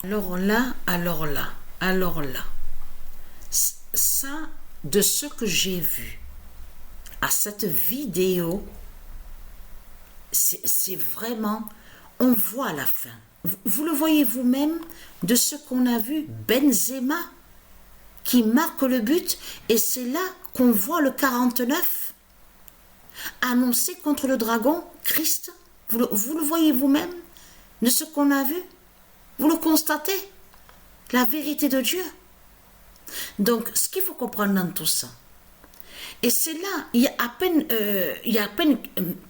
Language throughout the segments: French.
Alors là, ça, de ce que j'ai vu à cette vidéo, c'est vraiment, on voit la fin. Vous le voyez vous-même de ce qu'on a vu, Benzema qui marque le but, et c'est là qu'on voit le 49 annoncé contre le dragon, Christ. Vous le voyez vous-même de ce qu'on a vu. Vous le constatez, la vérité de Dieu. Donc, ce qu'il faut comprendre dans tout ça, et c'est là, il y a à peine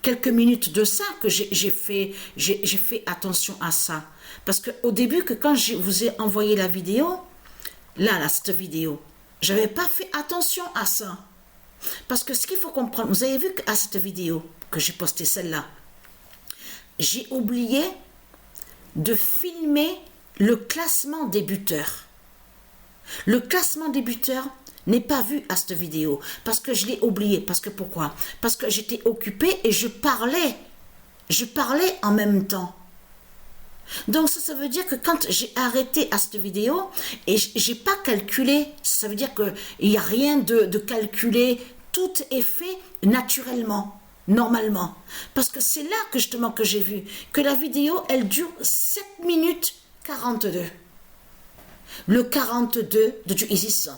quelques minutes de ça que j'ai fait attention à ça. Parce qu'au début, quand je vous ai envoyé la vidéo, cette vidéo, je n'avais pas fait attention à ça. Parce que ce qu'il faut comprendre, vous avez vu qu'à cette vidéo, que j'ai postée celle-là, j'ai oublié de filmer le classement des buteurs. Le classement des buteurs n'est pas vu à cette vidéo parce que je l'ai oublié. Parce que pourquoi? Parce que j'étais occupée et je parlais en même temps. Donc ça veut dire que quand j'ai arrêté à cette vidéo et j'ai pas calculé, ça veut dire qu'il n'y a rien de calculé, tout est fait naturellement, normalement. Parce que c'est là que justement que j'ai vu que la vidéo, elle dure 7 minutes 42. Le 42 de Dieu Isis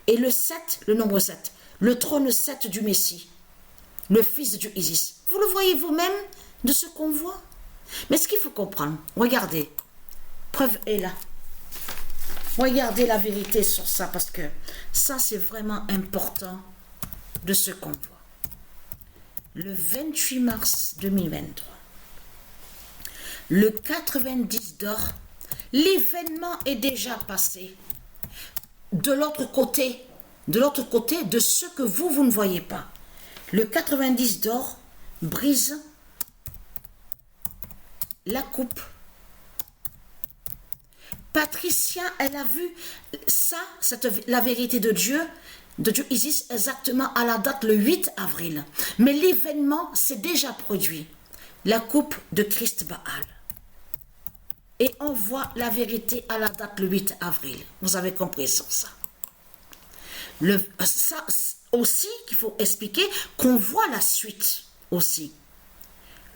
et le 7, le nombre 7, le trône 7 du Messie, le fils de Dieu Isis. Vous le voyez vous-même de ce qu'on voit? Mais ce qu'il faut comprendre, regardez, preuve est là. Regardez la vérité sur ça, parce que ça, c'est vraiment important de ce qu'on voit. Le 28 mars 2023, le 90 d'or, l'événement est déjà passé. De l'autre côté de ce que vous ne voyez pas. Le 90 d'or brise la coupe. Patricia, elle a vu ça, la vérité de Dieu Isis, exactement à la date le 8 avril. Mais l'événement s'est déjà produit. La coupe de Christ Baal. Et on voit la vérité à la date le 8 avril. Vous avez compris sur ça. Ça aussi qu'il faut expliquer, qu'on voit la suite aussi.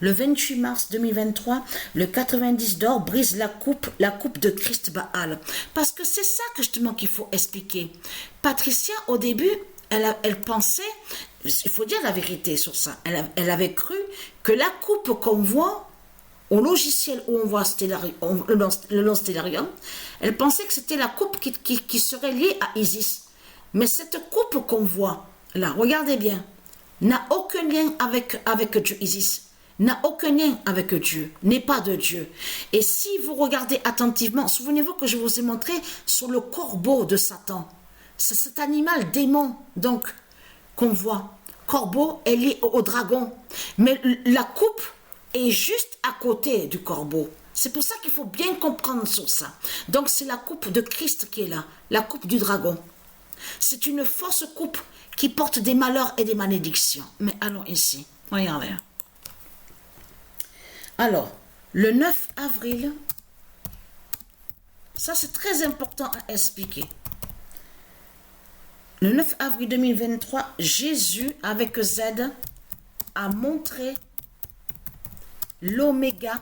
Le 28 mars 2023, le 90 d'or brise la coupe de Christ Baal. Parce que c'est ça que justement qu'il faut expliquer. Patricia, au début, elle pensait, il faut dire la vérité sur ça, elle avait cru que la coupe qu'on voit au logiciel où on voit le long Stellarium, elle pensait que c'était la coupe qui serait liée à Isis. Mais cette coupe qu'on voit, là, regardez bien, n'a aucun lien avec Dieu Isis. N'a aucun lien avec Dieu, n'est pas de Dieu. Et si vous regardez attentivement, souvenez-vous que je vous ai montré sur le corbeau de Satan. C'est cet animal démon, donc, qu'on voit. Corbeau est lié au dragon. Mais la coupe est juste à côté du corbeau. C'est pour ça qu'il faut bien comprendre sur ça. Donc, c'est la coupe de Christ qui est là, la coupe du dragon. C'est une fausse coupe qui porte des malheurs et des malédictions. Mais allons ici, regardez. Alors, le 9 avril, ça c'est très important à expliquer. Le 9 avril 2023, Jésus avec Z a montré l'oméga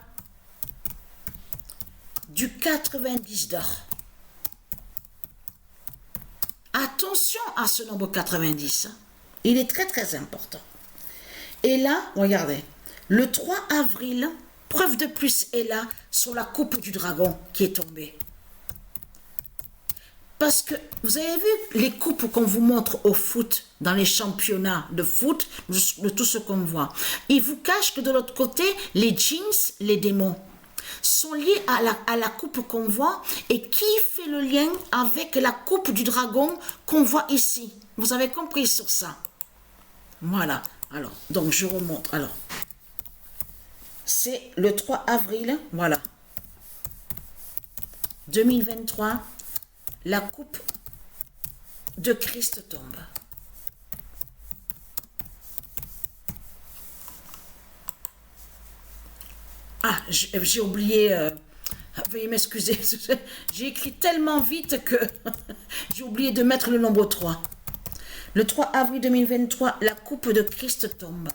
du 90 d'or. Attention à ce nombre 90, il est très très important. Et là, regardez, le 3 avril, preuve de plus est là sur la coupe du dragon qui est tombée. Parce que vous avez vu les coupes qu'on vous montre au foot, dans les championnats de foot, de tout ce qu'on voit. Ils vous cachent que de l'autre côté, les jeans, les démons, sont liés à la coupe qu'on voit. Et qui fait le lien avec la coupe du dragon qu'on voit ici? Vous avez compris sur ça? Voilà. Alors, donc je remonte. Alors, c'est le 3 avril, voilà, 2023, la coupe de Christ tombe. Ah, j'ai oublié Veuillez m'excuser, j'ai écrit tellement vite que j'ai oublié de mettre le nombre 3. Le 3 avril 2023, la coupe de Christ tombe.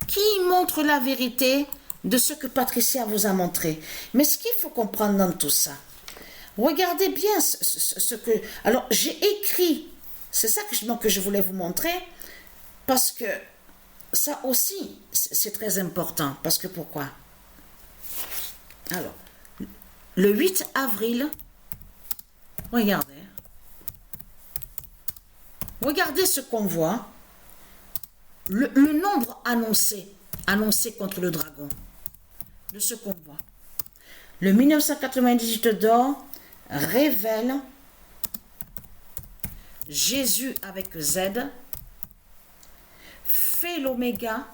Qui montre la vérité de ce que Patricia vous a montré? Mais ce qu'il faut comprendre dans tout ça, regardez bien ce que... Alors, j'ai écrit, c'est ça que je voulais vous montrer, parce que ça aussi, c'est très important. Parce que pourquoi? Alors, le 8 avril, regardez. Regardez ce qu'on voit. Le nombre annoncé contre le dragon. De ce qu'on voit. Le 1998 d'or révèle Jésus avec Z, fait l'oméga,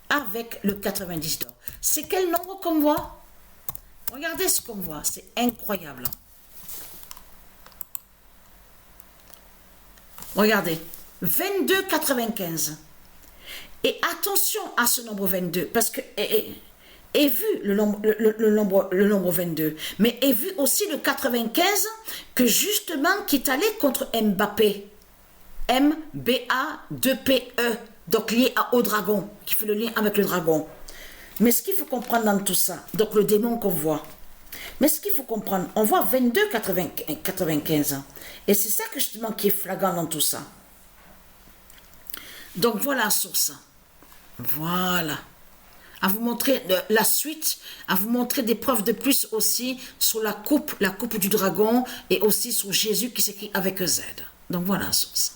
avec le 90 d'or. C'est quel nombre qu'on voit? Regardez ce qu'on voit, c'est incroyable. Regardez, 22,95. Et attention à ce nombre 22, parce que est vu le nombre 22, mais est vu aussi le 95 que justement qui est allé contre Mbappé. MBA2PE, donc lié au dragon, qui fait le lien avec le dragon. Mais ce qu'il faut comprendre dans tout ça, donc le démon qu'on voit, mais ce qu'il faut comprendre, on voit 22,95. Et c'est ça que justement qui est flagrant dans tout ça. Donc voilà sur ça. Voilà. À vous montrer la suite, à vous montrer des preuves de plus aussi sur la coupe du dragon et aussi sur Jésus qui s'écrit avec Z. Donc voilà sur ça.